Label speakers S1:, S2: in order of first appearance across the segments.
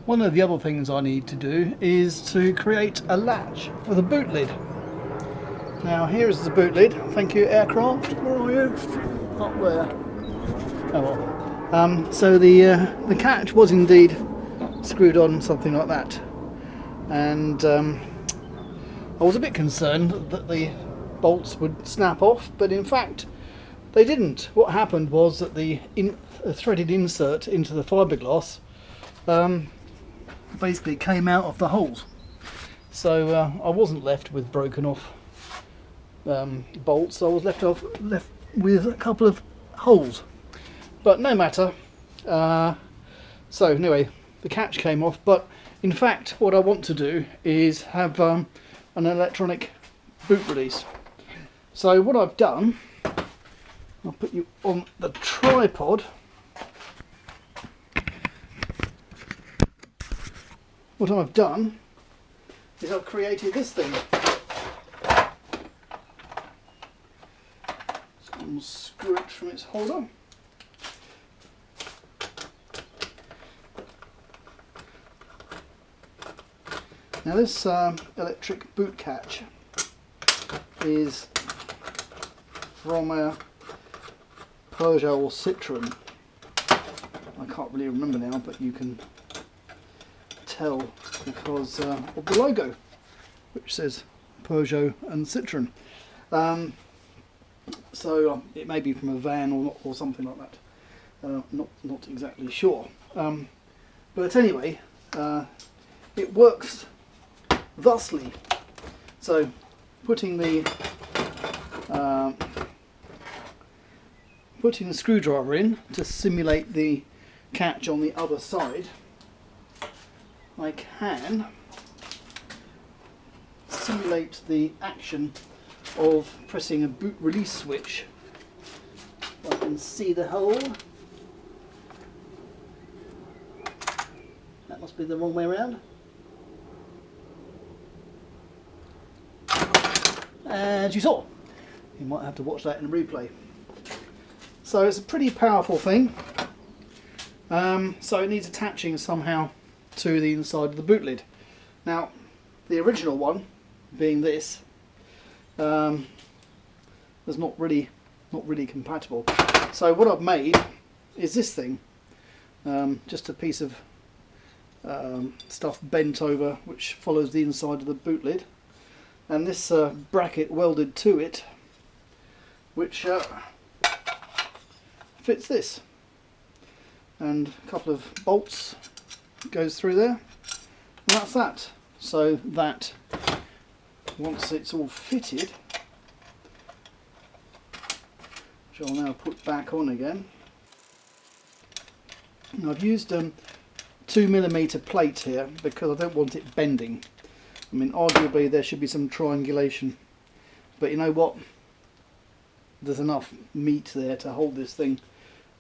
S1: One of the other things I need to do is to create a latch for the boot lid. Now here is the boot lid. Thank you, aircraft. Where are you? Up there. Oh well. So the catch was indeed screwed on something like that, and I was a bit concerned that the bolts would snap off, but in fact they didn't. What happened was that the threaded insert into the fiberglass basically came out of the holes, so I wasn't left with broken off bolts. I was left with a couple of holes, but no matter. So anyway, the catch came off, but in fact what I want to do is have an electronic boot release. So what I've done, I'll put you on the tripod. What I've done is I've created this thing. Just unscrew it from its holder. Now this electric boot catch is from a Peugeot or Citroen. I can't really remember now, but you can tell because of the logo, which says Peugeot and Citroen. So it may be from a van or something like that. Not exactly sure. But anyway, it works thusly. So putting the screwdriver in to simulate the catch on the other side, I can simulate the action of pressing a boot release switch. I can see the hole. That must be the wrong way around. As you saw. You might have to watch that in a replay. So it's a pretty powerful thing. So it needs attaching somehow to the inside of the boot lid. Now, the original one, being this, was not really compatible. So what I've made is this thing, just a piece of stuff bent over, which follows the inside of the boot lid, and this bracket welded to it, which fits this, and a couple of bolts goes through there, and that's that. So that once it's all fitted, which I'll now put back on again, and I've used 2mm plate here because I don't want it bending. I mean, arguably there should be some triangulation, but you know what, there's enough meat there to hold this thing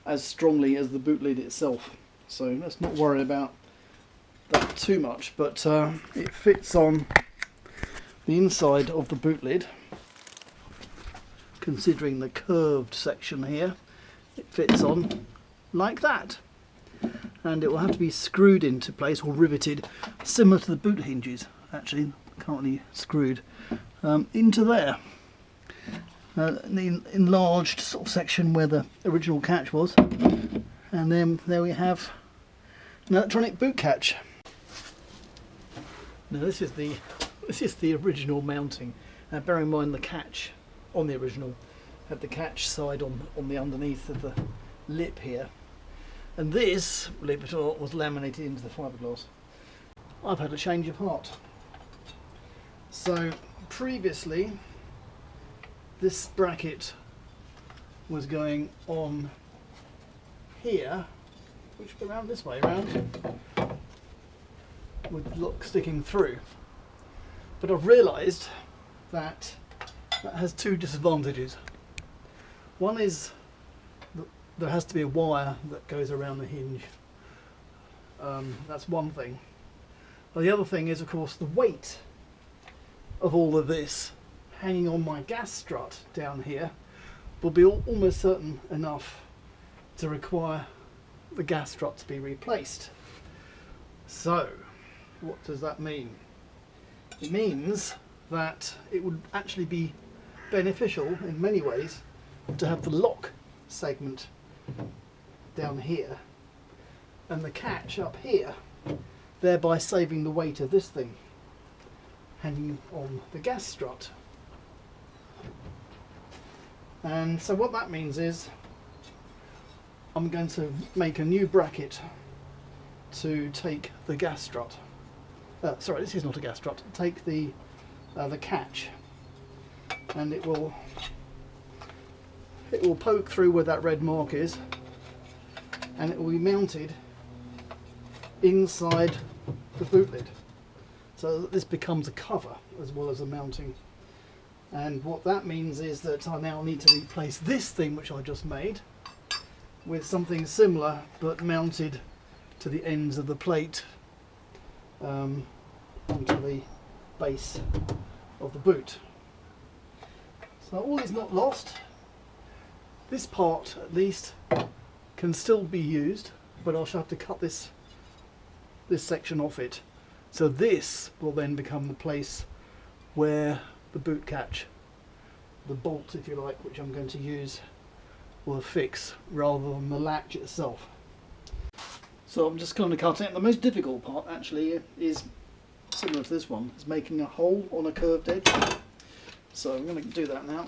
S1: as strongly as the boot lid itself, so let's not worry about that too much. But it fits on the inside of the boot lid. Considering the curved section here, it fits on like that, and it will have to be screwed into place or riveted, similar to the boot hinges actually currently screwed into there. The enlarged sort of section where the original catch was, and then there we have an electronic boot catch. Now this is the original mounting. Now bear in mind the catch on the original had the catch side on the underneath of the lip here, and this, believe it or not, was laminated into the fiberglass. I've had a change of heart. So previously this bracket was going on here, which around this way around, with look sticking through, but I've realised that has two disadvantages. One is that there has to be a wire that goes around the hinge. That's one thing. Well, the other thing is, of course, the weight of all of this hanging on my gas strut down here will be almost certain enough to require the gas strut to be replaced. So, what does that mean? It means that it would actually be beneficial in many ways to have the lock segment down here and the catch up here, thereby saving the weight of this thing hanging on the gas strut. And so what that means is I'm going to make a new bracket to take the gas strut. Sorry, this is not a gas strut. Take the catch, and it will poke through where that red mark is, and it will be mounted inside the boot lid, so that this becomes a cover as well as a mounting. And what that means is that I now need to replace this thing which I just made with something similar but mounted to the ends of the plate onto the base of the boot. So all is not lost. This part at least can still be used, but I shall have to cut this section off it. So this will then become the place where the boot catch, the bolt if you like, which I'm going to use, will fix rather than the latch itself. So I'm just going to cut it. The most difficult part actually is similar to this one, is making a hole on a curved edge. So I'm going to do that now.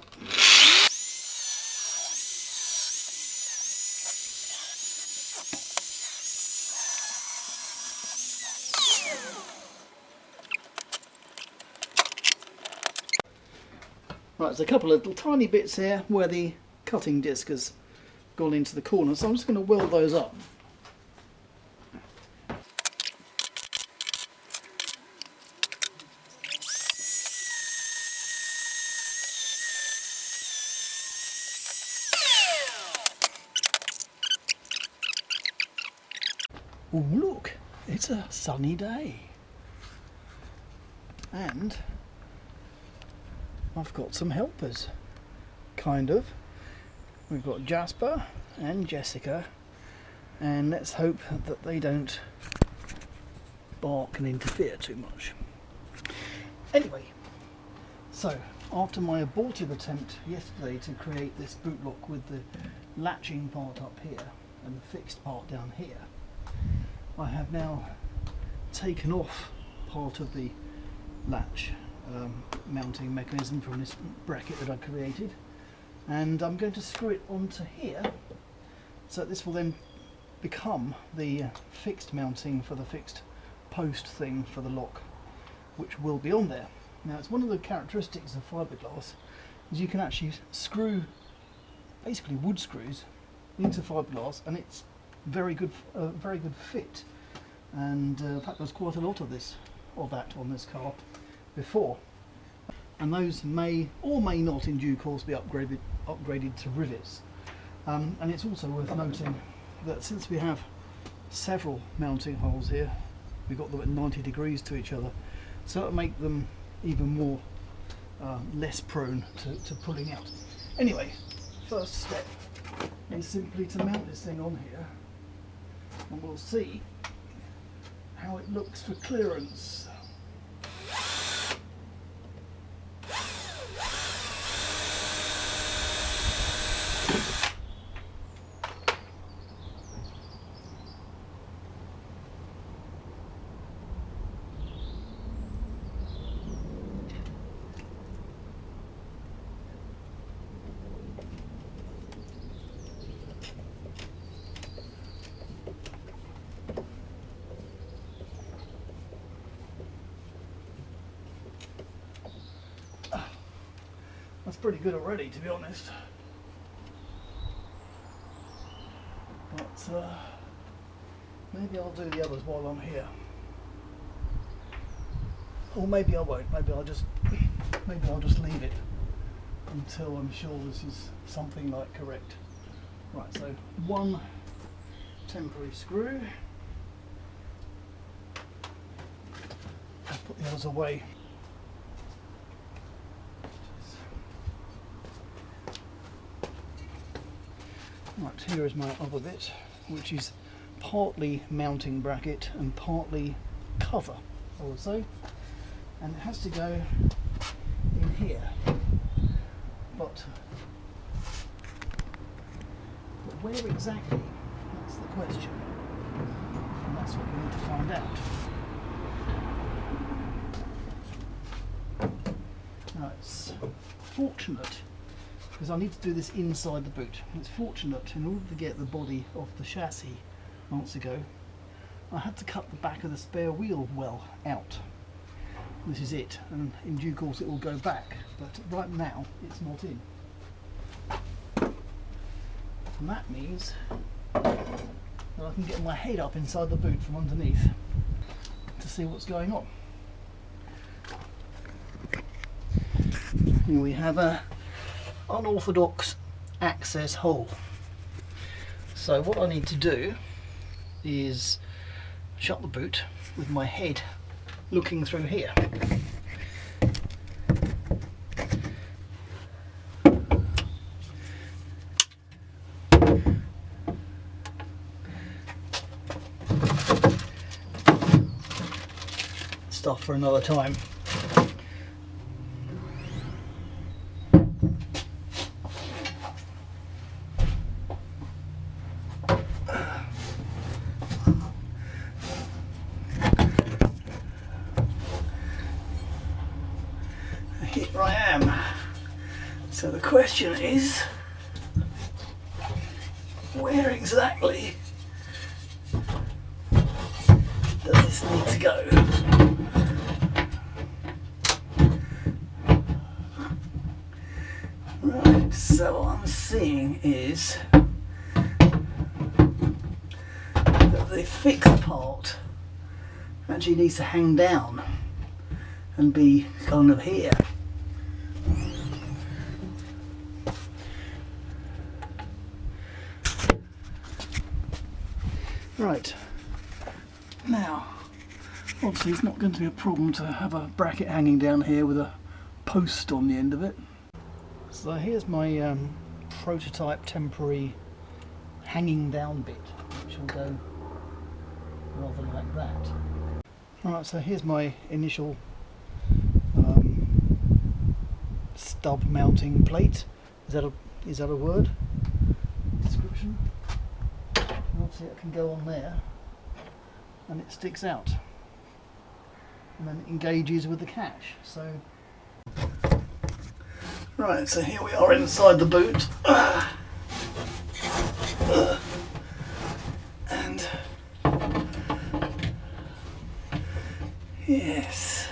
S1: Right, there's a couple of little tiny bits here where the cutting disc has gone into the corner, so I'm just going to weld those up. Oh look, it's a sunny day, and I've got some helpers, kind of. We've got Jasper and Jessica, and let's hope that they don't bark and interfere too much. Anyway, so after my abortive attempt yesterday to create this boot lock with the latching part up here and the fixed part down here, I have now taken off part of the latch mounting mechanism from this bracket that I created, and I'm going to screw it onto here, so this will then become the fixed mounting for the fixed post thing for the lock, which will be on there. Now, it's one of the characteristics of fiberglass is you can actually screw basically wood screws into fiberglass, and it's very good fit. And in fact, there's quite a lot of that on this car before, and those may or may not in due course be upgraded to rivets. And it's also worth noting that since we have several mounting holes here, we've got them at 90 degrees to each other, so it'll make them even more less prone to pulling out. Anyway, first step is simply to mount this thing on here, and we'll see how it looks for clearance. That's pretty good already, to be honest. But maybe I'll do the others while I'm here. Or maybe I won't. Maybe I'll just leave it until I'm sure this is something like correct. Right, so one temporary screw. I'll put the others away. Right, here is my other bit, which is partly mounting bracket and partly cover, I would say, and it has to go in here, but where exactly, that's the question, and that's what we need to find out. Now it's fortunate, because I need to do this inside the boot. It's fortunate, in order to get the body off the chassis months ago, I had to cut the back of the spare wheel well out. This is it, and in due course it will go back, but right now it's not in. And that means that I can get my head up inside the boot from underneath to see what's going on. Here we have a unorthodox access hole. So what I need to do is shut the boot with my head looking through here. Stuff for another time. Here I am. So the question is, where exactly does this need to go? Right, so what I'm seeing is that the fixed part actually needs to hang down and be kind of here. Right, now obviously it's not going to be a problem to have a bracket hanging down here with a post on the end of it. So here's my prototype temporary hanging down bit, which will go rather like that. Alright, so here's my initial stub mounting plate. Is that a word? Description? And obviously it can go on there and it sticks out and then it engages with the catch. So right, so here we are inside the boot. And yes,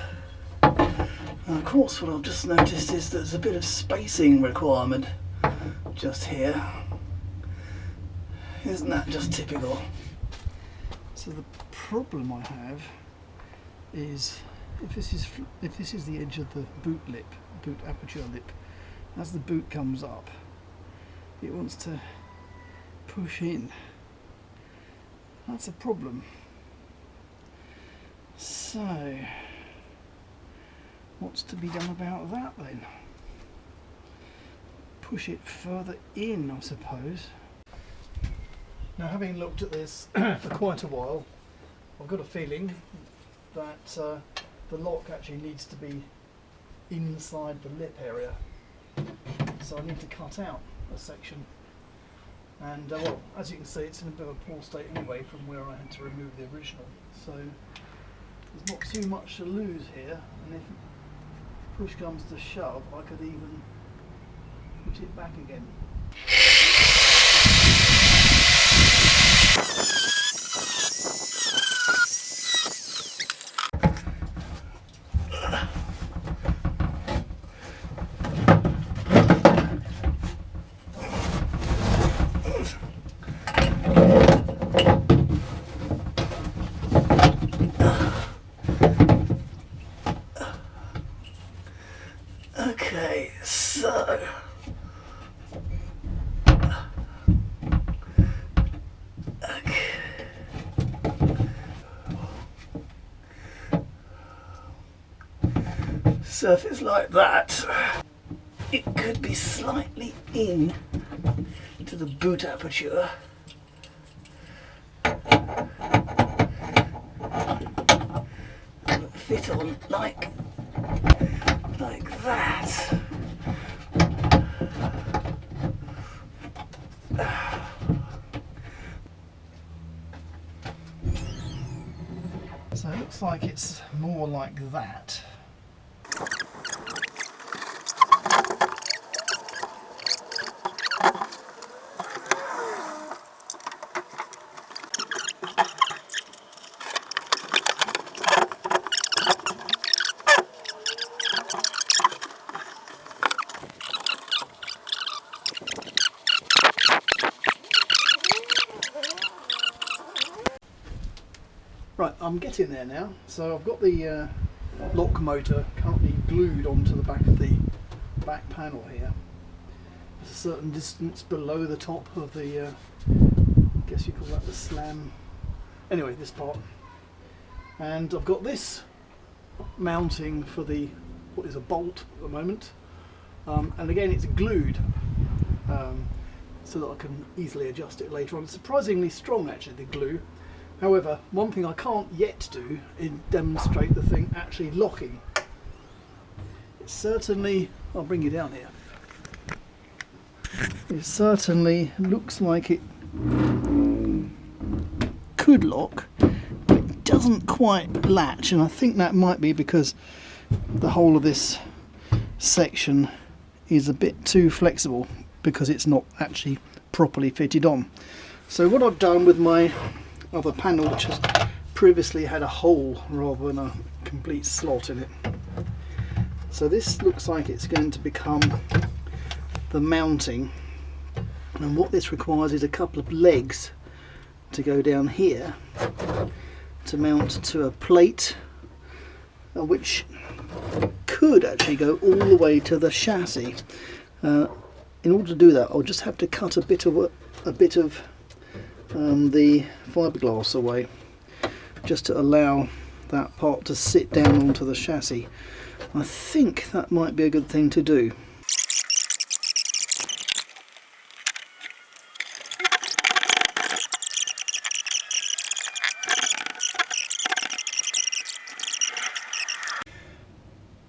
S1: and of course what I've just noticed is there's a bit of spacing requirement just here. Isn't that just typical? So the problem I have is if this is the edge of the boot lip, boot aperture lip, as the boot comes up, it wants to push in. That's a problem. So what's to be done about that then? Push it further in, I suppose. Now, having looked at this for quite a while, I've got a feeling that the lock actually needs to be inside the lip area. So I need to cut out a section. And well, as you can see, it's in a bit of a poor state anyway from where I had to remove the original. So there's not too much to lose here. And if push comes to shove, I could even put it back again. Okay, so so if it's like that, it could be slightly in to the boot aperture. fit on like that. So it looks like it's more like that. Right, I'm getting there now. So I've got the lock motor currently glued onto the back of the back panel here. There's a certain distance below the top of the, I guess you call that the slam. Anyway, this part. And I've got this mounting for the, what is a bolt at the moment. And again, it's glued so that I can easily adjust it later on. It's surprisingly strong actually, the glue. However, one thing I can't yet do is demonstrate the thing actually locking. It certainly, I'll bring you down here. It certainly looks like it could lock, but it doesn't quite latch, and I think that might be because the whole of this section is a bit too flexible because it's not actually properly fitted on. So what I've done with my other panel, which has previously had a hole rather than a complete slot in it. So this looks like it's going to become the mounting, and what this requires is a couple of legs to go down here to mount to a plate, which could actually go all the way to the chassis. In order to do that, I'll just have to cut a bit of the fiberglass away, just to allow that part to sit down onto the chassis. I think that might be a good thing to do.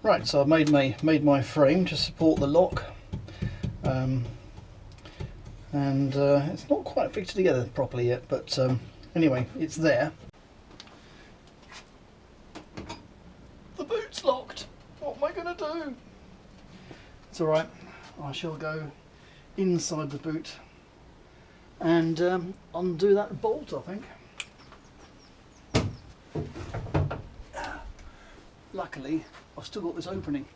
S1: Right, so I've made my frame to support the lock, and it's not quite fixed together properly yet, but anyway, it's there. The boot's locked. What am I going to do? It's alright, I shall go inside the boot and undo that bolt, I think. Luckily, I've still got this opening.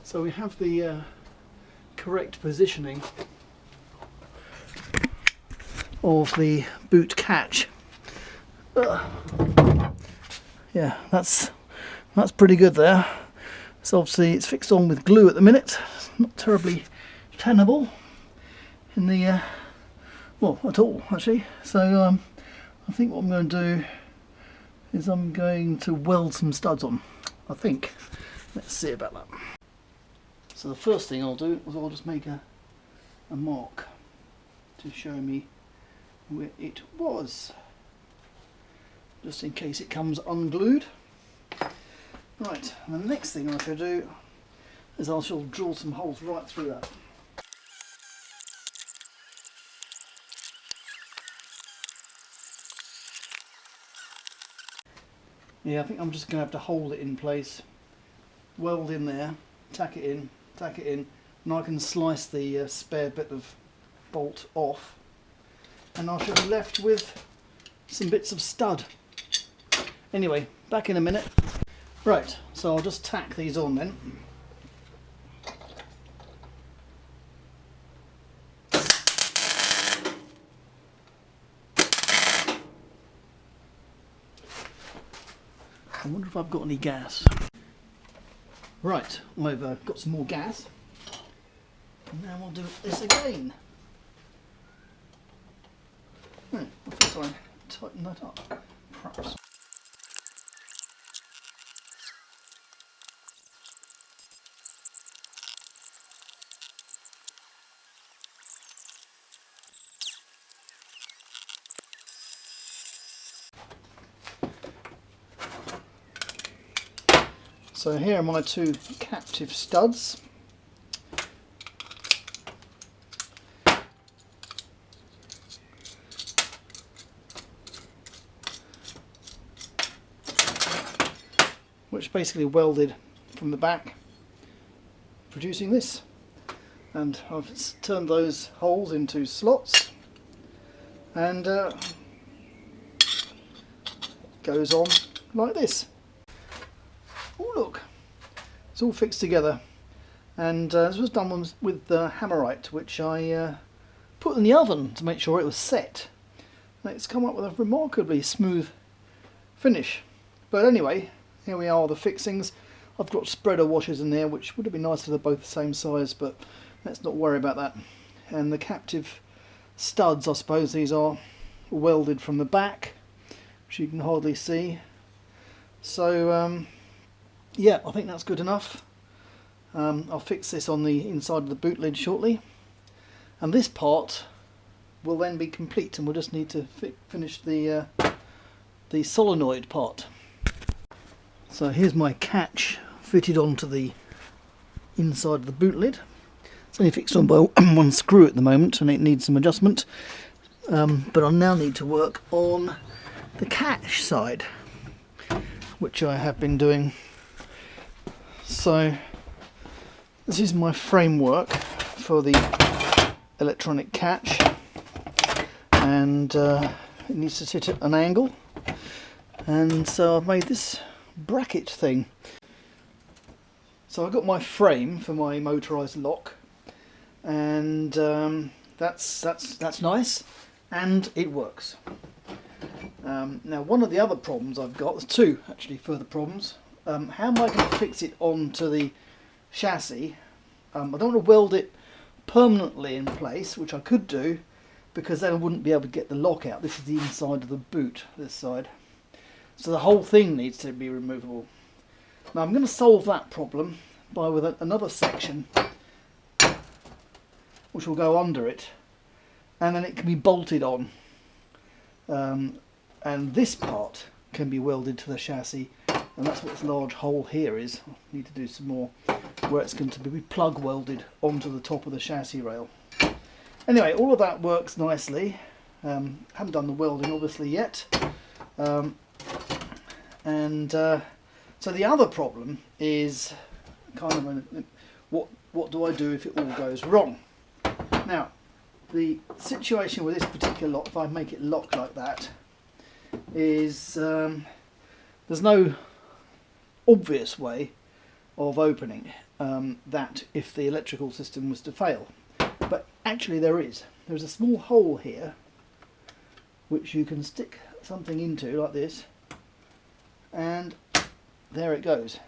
S1: So we have the correct positioning of the boot catch. Yeah, that's pretty good there. So obviously it's fixed on with glue at the minute. It's not terribly tenable in the well, at all actually. So I think what I'm going to do is I'm going to weld some studs on, I think. Let's see about that. So the first thing I'll do is I'll just make a mark to show me where it was, just in case it comes unglued. Right, and the next thing I shall do is I shall drill some holes right through that. Yeah, I think I'm just going to have to hold it in place, weld in there, tack it in, and I can slice the spare bit of bolt off, and I shall be left with some bits of stud. Anyway, back in a minute. Right, so I'll just tack these on then. I wonder if I've got any gas. Right, I've got some more gas. And now we'll do this again. I thought I'd tighten that up, perhaps. So here are my two captive studs. Which basically welded from the back, producing this. And I've turned those holes into slots, and goes on like this. Oh look, it's all fixed together, and this was done with hammerite, which I put in the oven to make sure it was set. And it's come up with a remarkably smooth finish. But anyway, here we are, the fixings. I've got spreader washers in there, which would have been nice if they're both the same size, but let's not worry about that. And the captive studs, I suppose these are welded from the back, which you can hardly see. So yeah, I think that's good enough. I'll fix this on the inside of the boot lid shortly, and this part will then be complete, and we'll just need to finish the solenoid part. So here's my catch fitted onto the inside of the boot lid. It's only fixed on by one screw at the moment, and it needs some adjustment. But I now need to work on the catch side, which I have been doing. So this is my framework for the electronic catch, and it needs to sit at an angle. And so I've made this bracket thing. So I've got my frame for my motorised lock, and that's nice, and it works. Now one of the other problems I've got, there's two actually further problems. How am I going to fix it onto the chassis? I don't want to weld it permanently in place, which I could do, because then I wouldn't be able to get the lock out. This is the inside of the boot, this side. So the whole thing needs to be removable. Now I'm going to solve that problem with another section which will go under it, and then it can be bolted on, and this part can be welded to the chassis, and that's what this large hole here is. I need to do some more where it's going to be plug welded onto the top of the chassis rail. Anyway, all of that works nicely. Haven't done the welding obviously yet. So the other problem is kind of what do I do if it all goes wrong? Now, the situation with this particular lock, if I make it lock like that, is there's no obvious way of opening that if the electrical system was to fail. But actually there is. There's a small hole here which you can stick something into like this, and there it goes.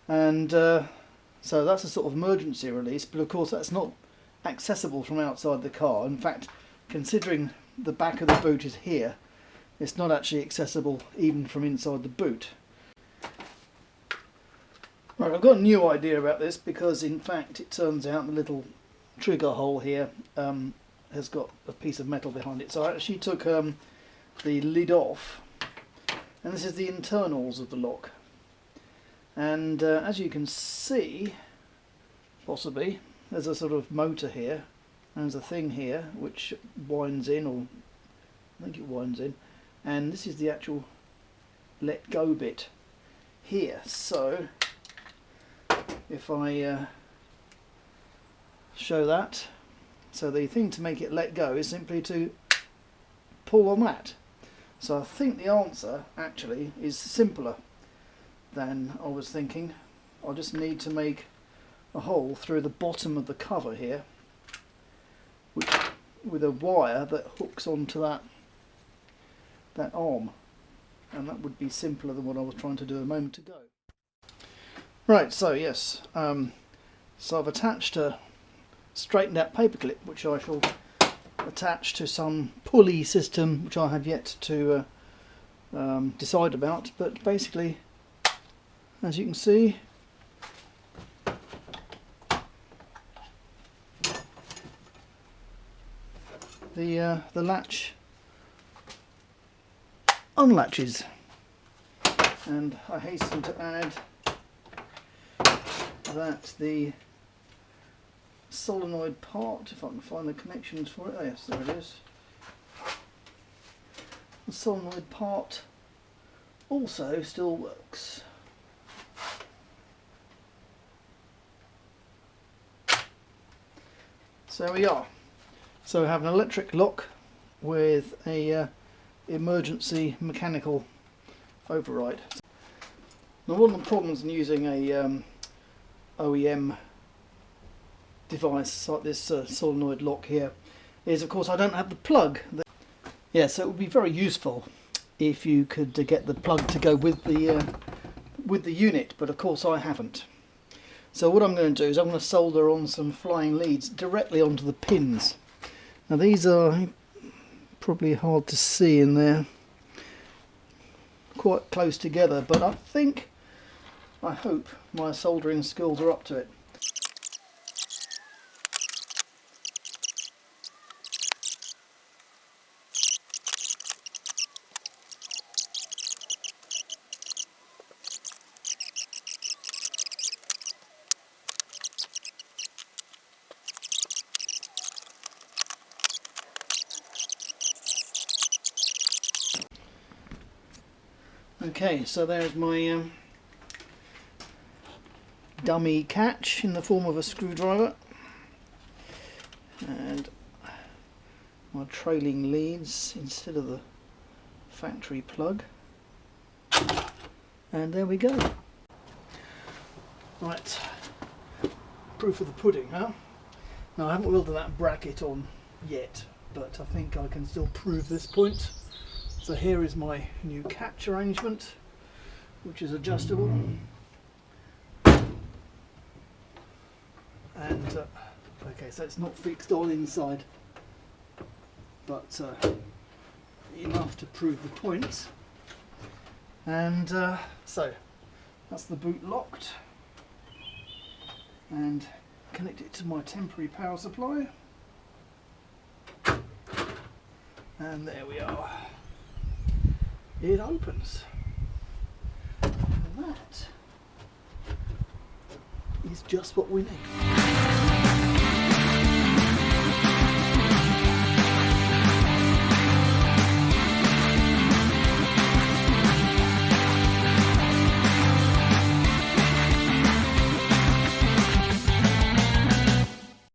S1: And so that's a sort of emergency release, but of course that's not accessible from outside the car. In fact, considering the back of the boot is here, it's not actually accessible even from inside the boot. Right, I've got a new idea about this, because in fact it turns out the little trigger hole here has got a piece of metal behind it. So I actually took the lid off, and this is the internals of the lock. And as you can see, possibly, there's a sort of motor here, and there's a thing here which winds in, or I think it winds in, and this is the actual let go bit here. So if I show that, so the thing to make it let go is simply to pull on that. So I think the answer actually is simpler than I was thinking. I just need to make a hole through the bottom of the cover here, which, with a wire that hooks onto that arm, and that would be simpler than what I was trying to do a moment ago. Right, so yes, so I've attached a straightened out paper clip, which I shall attach to some pulley system which I have yet to decide about, but basically, as you can see, the latch unlatches, and I hasten to add that the solenoid part, if I can find the connections for it, oh yes, there it is. The solenoid part also still works. So there we are. So we have an electric lock with a emergency mechanical override. Now one of the problems in using a OEM device like this solenoid lock here is, of course, I don't have the plug. Yeah, so it would be very useful if you could get the plug to go with the unit, but of course I haven't. So what I'm going to do is I'm going to solder on some flying leads directly onto the pins. Now these are probably hard to see in there, quite close together, but I hope my soldering skills are up to it. Okay, so there's my dummy catch in the form of a screwdriver, and my trailing leads instead of the factory plug, and there we go. Right, proof of the pudding, huh? Now I haven't welded that bracket on yet, but I think I can still prove this point. So here is my new catch arrangement, which is adjustable, and okay, so it's not fixed on inside, but enough to prove the point. And so that's the boot locked, and connect it to my temporary power supply, and there we are. It opens, and that is just what we need.